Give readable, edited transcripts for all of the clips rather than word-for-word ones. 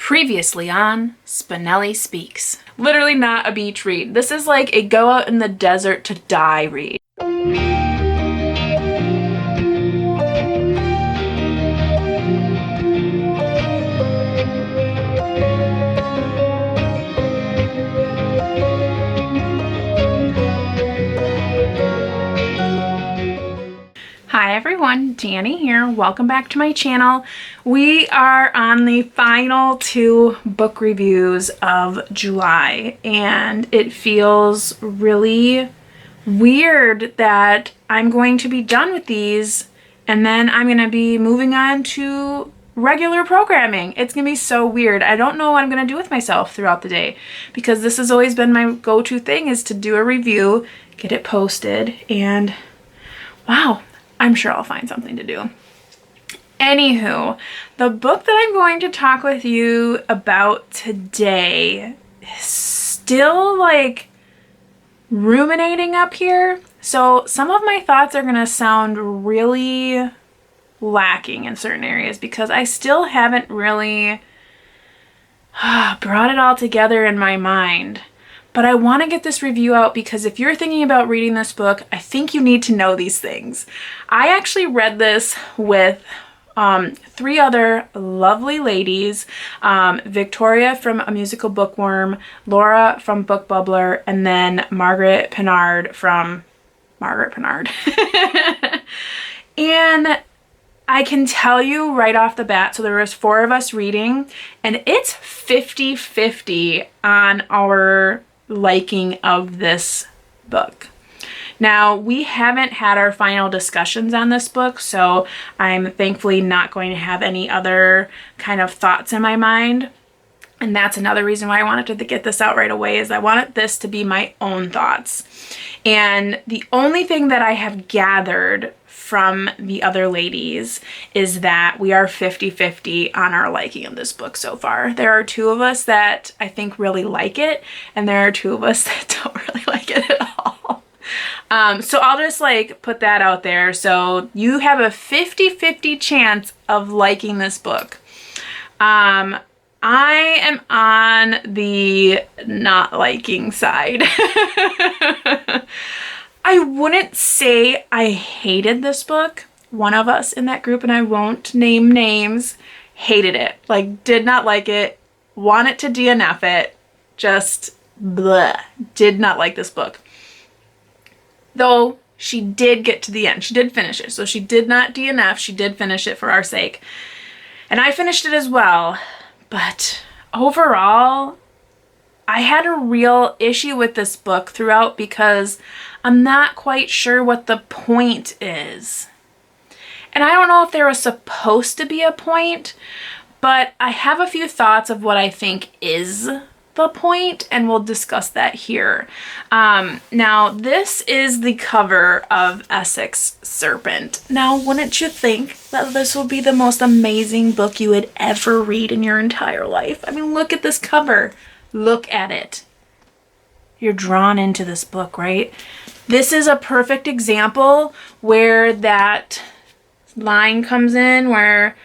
Previously on Spenelli Speaks. Literally not a beach read. This is like a go out in the desert to die read. Hi everyone, Danny here. Welcome back to my channel. We are on the final 2 book reviews of July, and it feels really weird that I'm going to be done with these and then I'm going to be moving on to regular programming. It's going to be so weird. I don't know what I'm going to do with myself throughout the day, because this has always been my go-to thing, is to do a review, get it posted, and wow, I'm sure I'll find something to do. Anywho, the book that I'm going to talk with you about today is still like ruminating up here. So some of my thoughts are going to sound really lacking in certain areas because I still haven't really brought it all together in my mind. But I want to get this review out because if you're thinking about reading this book, I think you need to know these things. I actually read this with 3 other lovely ladies, Victoria from A Musical Bookworm, Laura from Book Bubbler, and then Margaret Pinard from Margaret Pinard. And I can tell you right off the bat, so there was 4 of us reading, and it's 50-50 on our liking of this book. Now, we haven't had our final discussions on this book, so I'm thankfully not going to have any other kind of thoughts in my mind. And that's another reason why I wanted to get this out right away, is I wanted this to be my own thoughts. And the only thing that I have gathered from the other ladies is that we are 50-50 on our liking of this book so far. There are 2 of us that I think really like it, and there are 2 of us that don't really like it at all. So I'll just like put that out there. So you have a 50-50 chance of liking this book. I am on the not liking side. I wouldn't say I hated this book. One of us in that group, and I won't name names, hated it. Like, did not like it, wanted to DNF it, just bleh, did not like this book. Though she did get to the end. She did finish it. So she did not DNF. She did finish it for our sake. And I finished it as well. But overall, I had a real issue with this book throughout because I'm not quite sure what the point is. And I don't know if there was supposed to be a point, but I have a few thoughts of what I think is the point, and we'll discuss that here. Now, this is the cover of Essex Serpent. Now, wouldn't you think that this would be the most amazing book you would ever read in your entire life? I mean, look at this cover. Look at it. You're drawn into this book, right? This is a perfect example where that line comes in where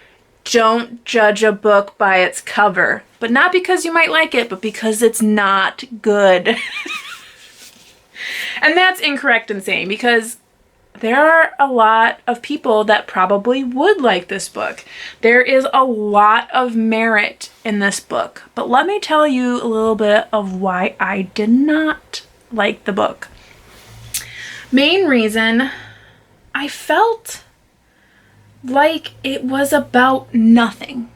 don't judge a book by its cover. But not because you might like it, but because it's not good. And that's incorrect in saying, because there are a lot of people that probably would like this book. There is a lot of merit in this book. But let me tell you a little bit of why I did not like the book. Main reason, I felt like it was about nothing.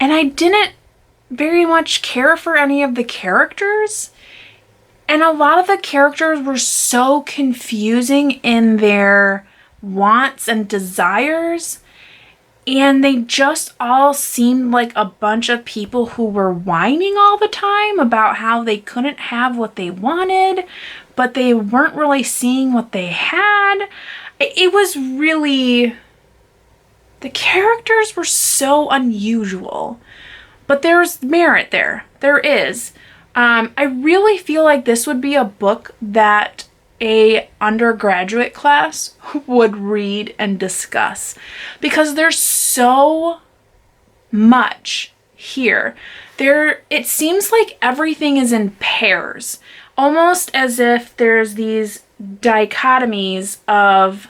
And I didn't very much care for any of the characters. And a lot of the characters were so confusing in their wants and desires. And they just all seemed like a bunch of people who were whining all the time about how they couldn't have what they wanted, but they weren't really seeing what they had. It was really... The characters were so unusual. But there's merit there. There is. I really feel like this would be a book that a undergraduate class would read and discuss, because there's so much here. It seems like everything is in pairs, almost as if there's these dichotomies of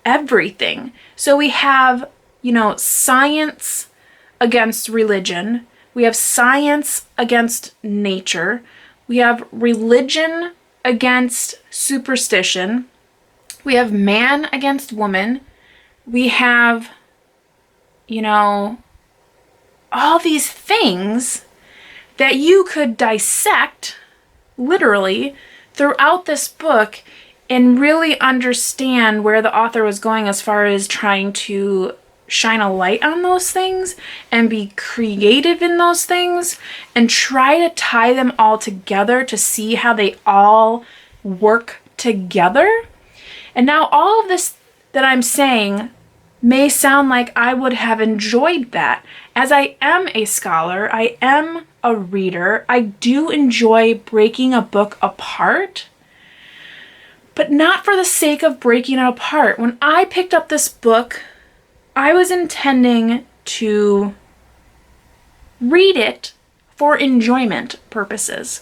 everything. So we have, science against religion. We have science against nature. We have religion against superstition. We have man against woman. We have, all these things that you could dissect literally throughout this book and really understand where the author was going as far as trying to shine a light on those things and be creative in those things and try to tie them all together to see how they all work together. And now all of this that I'm saying may sound like I would have enjoyed that. As I am a scholar, I am a reader, I do enjoy breaking a book apart, but not for the sake of breaking it apart. When I picked up this book, I was intending to read it for enjoyment purposes.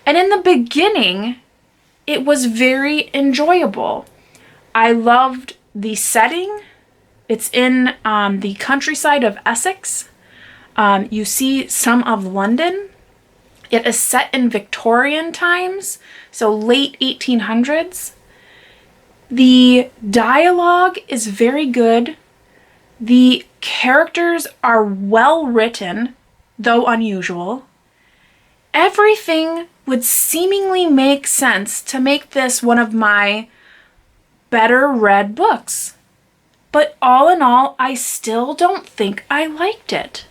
And in the beginning, it was very enjoyable. I loved the setting. It's in the countryside of Essex. You see some of London. It is set in Victorian times, so late 1800s. The dialogue is very good. The characters are well written, though unusual. Everything would seemingly make sense to make this one of my better read books. But all in all, I still don't think I liked it.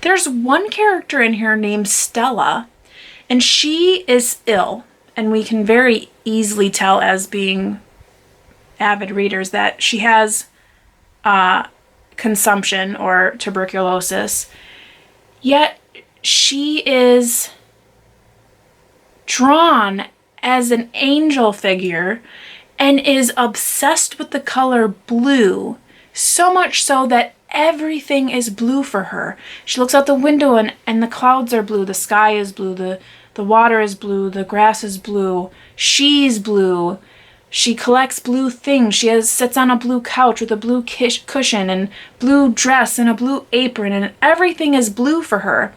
There's one character in here named Stella, and she is ill. And we can very easily tell as being avid readers that she has consumption or tuberculosis. Yet she is drawn as an angel figure and is obsessed with the color blue, so much so that everything is blue for her. She looks out the window and the clouds are blue, the sky is blue, the water is blue, the grass is blue, she's blue. She collects blue things. She sits on a blue couch with a blue cushion and blue dress and a blue apron, and everything is blue for her.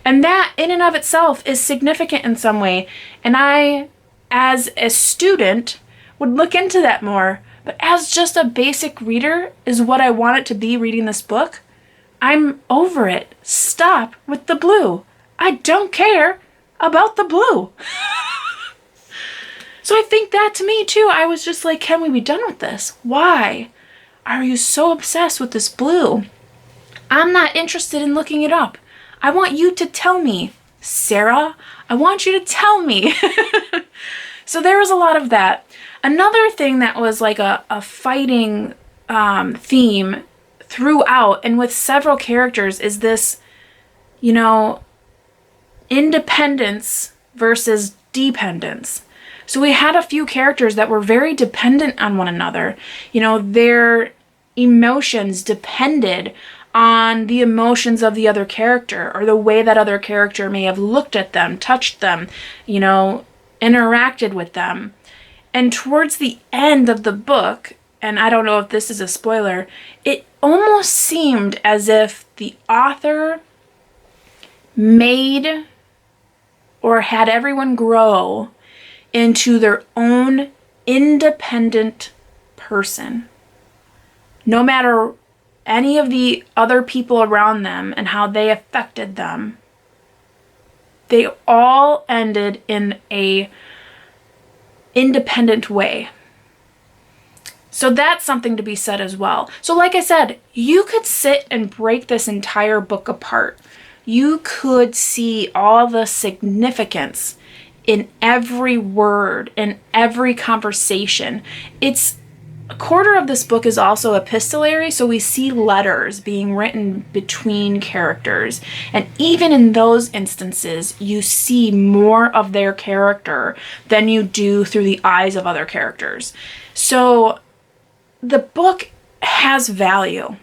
And that in and of itself is significant in some way. And I, as a student, would look into that more. But as just a basic reader is what I want it to be reading this book, I'm over it. Stop with the blue. I don't care about the blue. So I think that to me too, I was just like, can we be done with this? Why are you so obsessed with this blue? I'm not interested in looking it up. I want you to tell me, Sarah. I want you to tell me. So there was a lot of that. Another thing that was like a fighting theme throughout and with several characters is this, independence versus dependence. So we had a few characters that were very dependent on one another. Their emotions depended on the emotions of the other character or the way that other character may have looked at them, touched them, interacted with them. And towards the end of the book, and I don't know if this is a spoiler, it almost seemed as if the author made or had everyone grow into their own independent person. No matter any of the other people around them and how they affected them, they all ended in a independent way. So that's something to be said as well. So like I said, you could sit and break this entire book apart. You could see all the significance in every word, in every conversation. A quarter of this book is also epistolary, so we see letters being written between characters. And even in those instances, you see more of their character than you do through the eyes of other characters. So the book has value.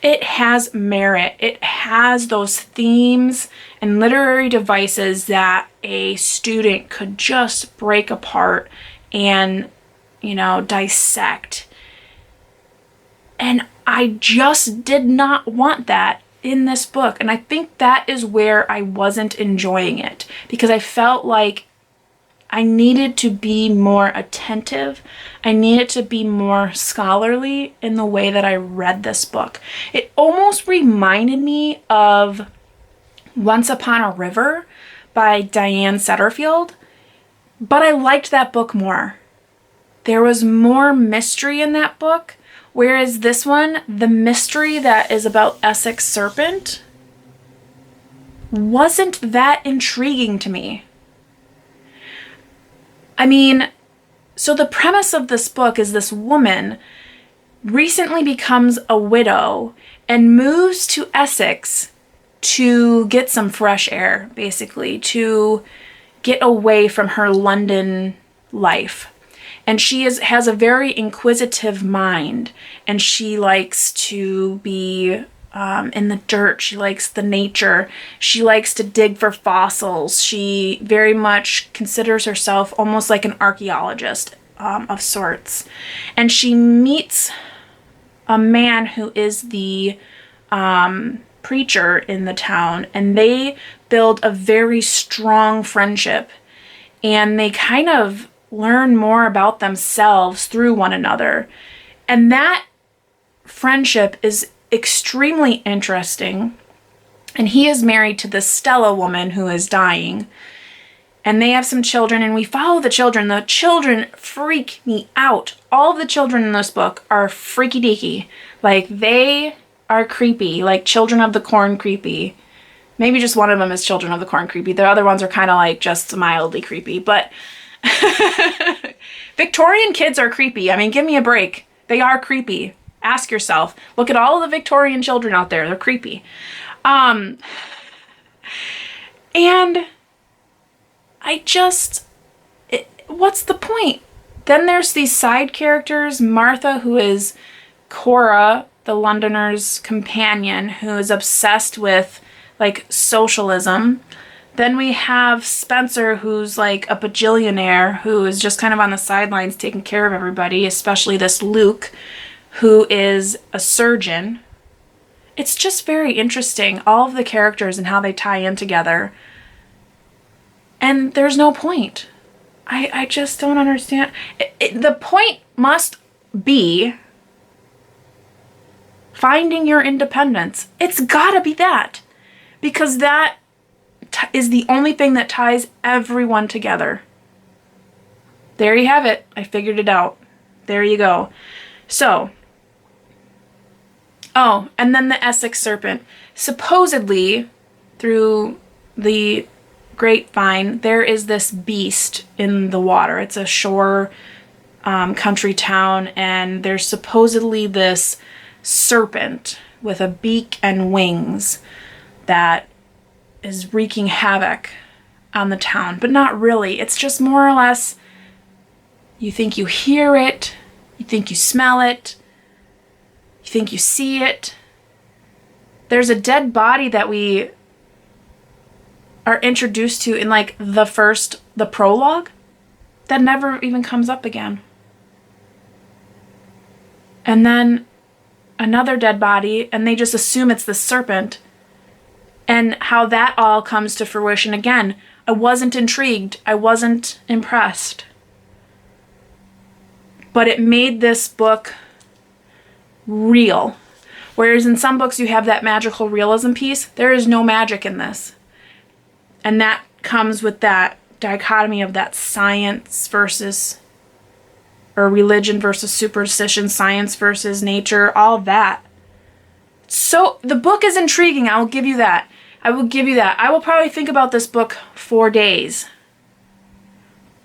it has merit. It has those themes and literary devices that a student could just break apart and, dissect. And I just did not want that in this book. And I think that is where I wasn't enjoying it, because I felt like I needed to be more attentive. I needed to be more scholarly in the way that I read this book. It almost reminded me of Once Upon a River by Diane Setterfield, but I liked that book more. There was more mystery in that book, whereas this one, the mystery that is about Essex Serpent, wasn't that intriguing to me. I mean, so the premise of this book is this woman recently becomes a widow and moves to Essex to get some fresh air, basically, to get away from her London life. And she has a very inquisitive mind, and she likes to be in the dirt. She likes the nature. She likes to dig for fossils. She very much considers herself almost like an archaeologist of sorts. And she meets a man who is the preacher in the town, and they build a very strong friendship, and they kind of learn more about themselves through one another. And that friendship is extremely interesting. And he is married to this Stella woman who is dying, and they have some children, and we follow the children. The children freak me out. All of the children in this book are freaky deaky. Like, they are creepy, like Children of the Corn creepy. Maybe just one of them is Children of the Corn creepy. The other ones are kind of like just mildly creepy, but Victorian kids are creepy. I mean, give me a break. They are creepy. Ask yourself. Look at all of the Victorian children out there. They're creepy. And what's the point? Then there's these side characters. Martha, who is Cora, the Londoner's companion, who is obsessed with, like, socialism. Then we have Spencer, who's like a bajillionaire, who is just kind of on the sidelines taking care of everybody, especially this Luke, who is a surgeon. It's just very interesting, all of the characters and how they tie in together. And there's no point. I just don't understand. The point must be finding your independence. It's gotta be that. Because that is the only thing that ties everyone together. There you have it. I figured it out. There you go. So, and then the Essex Serpent. Supposedly, through the grapevine, there is this beast in the water. It's a shore country town, and there's supposedly this serpent with a beak and wings that is wreaking havoc on the town, but not really. It's just more or less, you think you hear it, you think you smell it, you think you see it. There's a dead body that we are introduced to in like the prologue that never even comes up again. And then another dead body, and they just assume it's the serpent. And how that all comes to fruition again. I wasn't intrigued. I wasn't impressed. But it made this book real. Whereas in some books you have that magical realism piece, there is no magic in this. And that comes with that dichotomy of that science versus, or religion versus superstition, science versus nature, all that. So the book is intriguing. I will give you that. I will probably think about this book for days.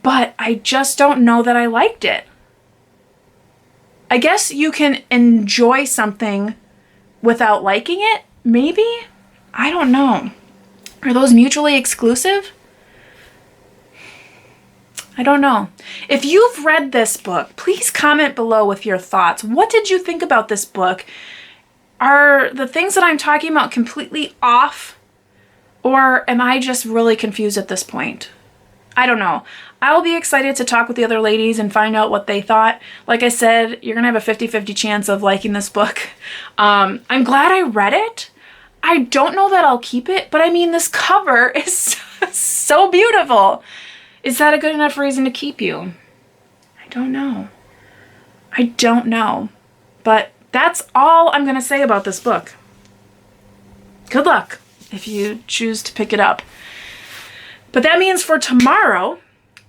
But I just don't know that I liked it. I guess you can enjoy something without liking it, maybe? I don't know. Are those mutually exclusive? I don't know. If you've read this book, please comment below with your thoughts. What did you think about this book? Are the things that I'm talking about completely off? Or am I just really confused at this point? I don't know. I'll be excited to talk with the other ladies and find out what they thought. Like I said, you're gonna have a 50-50 chance of liking this book. I'm glad I read it. I don't know that I'll keep it, but I mean, this cover is so beautiful. Is that a good enough reason to keep you? I don't know. I don't know. But that's all I'm gonna say about this book. Good luck if you choose to pick it up. But that means for tomorrow,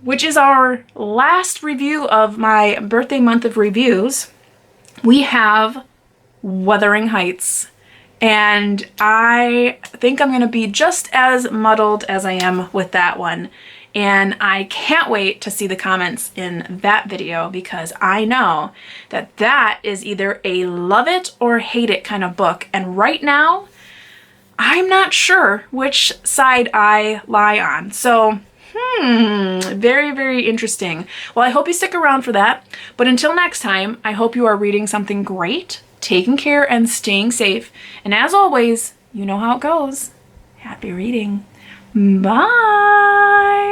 which is our last review of my birthday month of reviews, we have Wuthering Heights. And I think I'm going to be just as muddled as I am with that one. And I can't wait to see the comments in that video, because I know that that is either a love it or hate it kind of book. And right now, I'm not sure which side I lie on. So, very, very interesting. Well, I hope you stick around for that. But until next time, I hope you are reading something great, taking care, and staying safe. And as always, you know how it goes. Happy reading. Bye.